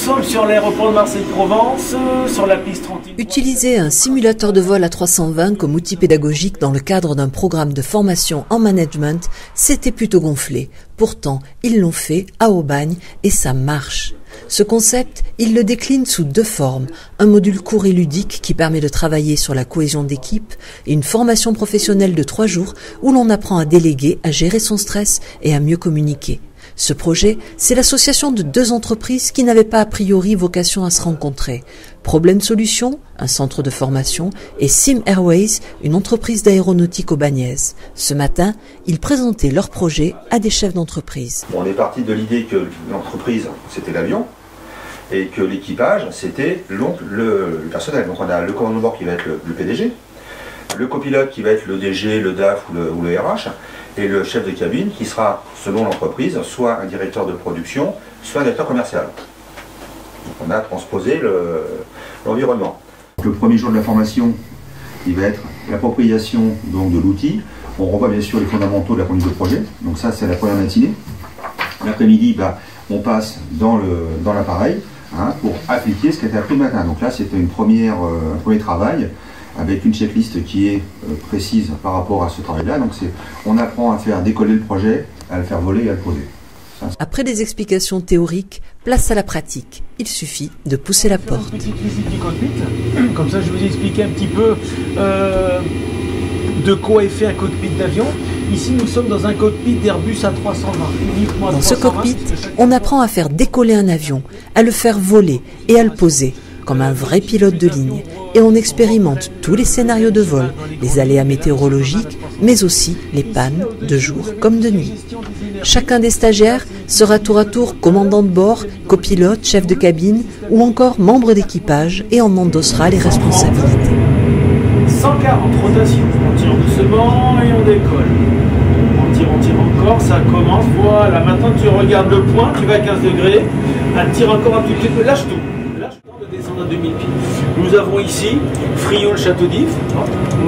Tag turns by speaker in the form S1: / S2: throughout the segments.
S1: sommes sur l'aéroport de Marseille-Provence, sur la piste 31.
S2: Utiliser un simulateur de vol à 320 comme outil pédagogique dans le cadre d'un programme de formation en management, c'était plutôt gonflé. Pourtant, ils l'ont fait à Aubagne et ça marche. Ce concept, il le décline sous 2 formes. Un module court et ludique qui permet de travailler sur la cohésion d'équipe et une formation professionnelle de 3 jours où l'on apprend à déléguer, à gérer son stress et à mieux communiquer. Ce projet, c'est l'association de 2 entreprises qui n'avaient pas a priori vocation à se rencontrer. Problem Solutions, un centre de formation, et Sim Airways, une entreprise d'aéronautique aubagnaises. Ce matin, ils présentaient leur projet à des chefs d'entreprise.
S3: On est parti de l'idée que l'entreprise, c'était l'avion, et que l'équipage, c'était le personnel. Donc on a le commandant de bord qui va être le PDG, le copilote qui va être le DG, le DAF ou le RH, et le chef de cabine qui sera, selon l'entreprise, soit un directeur de production, soit un directeur commercial. Donc on a transposé l'environnement. Le premier jour de la formation, il va être l'appropriation de l'outil. On revoit bien sûr les fondamentaux de la conduite de projet. Donc ça, c'est la première matinée. L'après-midi, on passe dans l'appareil pour appliquer ce qui a été appris le matin. Donc là, c'était un premier travail avec une checklist qui est précise par rapport à ce travail-là. Donc on apprend à faire décoller le projet, à le faire voler et à le poser.
S2: Après des explications théoriques, place à la pratique. Il suffit de pousser la porte.
S1: Petite visite du cockpit. Comme ça, je vous ai expliqué un petit peu de quoi est fait un cockpit d'avion. Ici, nous sommes dans un cockpit d'Airbus A320.
S2: Dans ce cockpit, on apprend à faire décoller un avion, à le faire voler et à le poser, comme un vrai pilote de ligne. Et on expérimente tous les scénarios de vol, les aléas météorologiques, mais aussi les pannes de jour comme de nuit. Chacun des stagiaires sera tour à tour commandant de bord, copilote, chef de cabine ou encore membre d'équipage et en endossera les responsabilités.
S1: 140 rotations, on tire doucement et on décolle. On tire encore, ça commence, voilà. Maintenant tu regardes le point, tu vas à 15 degrés, tire encore un petit peu, lâche tout. De descendre à 2000 pieds. Nous avons ici Frioul-Château d'If.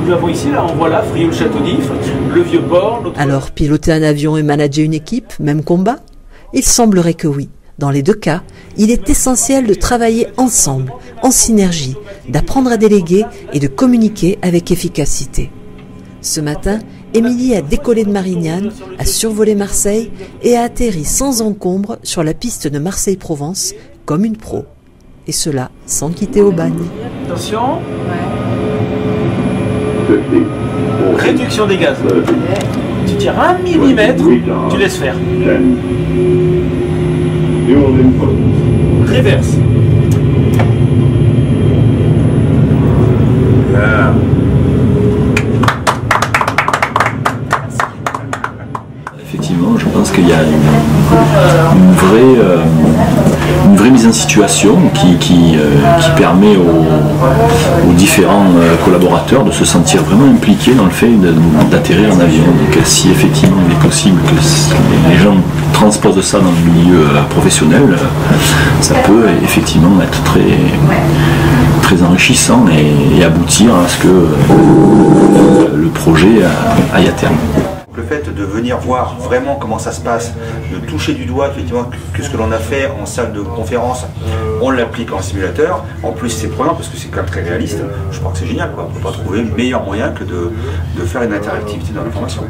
S1: Nous avons ici, là, on voit là Frioul-Château d'If, le vieux port.
S2: Alors, piloter un avion et manager une équipe, même combat? Il semblerait que oui. Dans les 2 cas, il est essentiel de travailler ensemble, en synergie, d'apprendre à déléguer et de communiquer avec efficacité. Ce matin, Émilie a décollé de Marignane, a survolé Marseille et a atterri sans encombre sur la piste de Marseille-Provence comme une pro. Et cela sans quitter Aubagne.
S1: Attention. Réduction des gaz. Tu tires 1 mm, tu laisses faire. Réverse.
S4: Effectivement, je pense qu'il y a une vraie mise en situation qui permet aux différents collaborateurs de se sentir vraiment impliqués dans le fait d'atterrir en avion. Donc si effectivement il est possible que les gens transposent ça dans le milieu professionnel, ça peut effectivement être très enrichissant et aboutir à ce que le projet aille à terme.
S3: Le fait de venir voir vraiment comment ça se passe, de toucher du doigt effectivement que ce que l'on a fait en salle de conférence, on l'applique en simulateur. En plus c'est prenant parce que c'est quand même très réaliste. Je crois que c'est génial, quoi. On ne peut pas trouver meilleur moyen que de faire une interactivité dans la formation.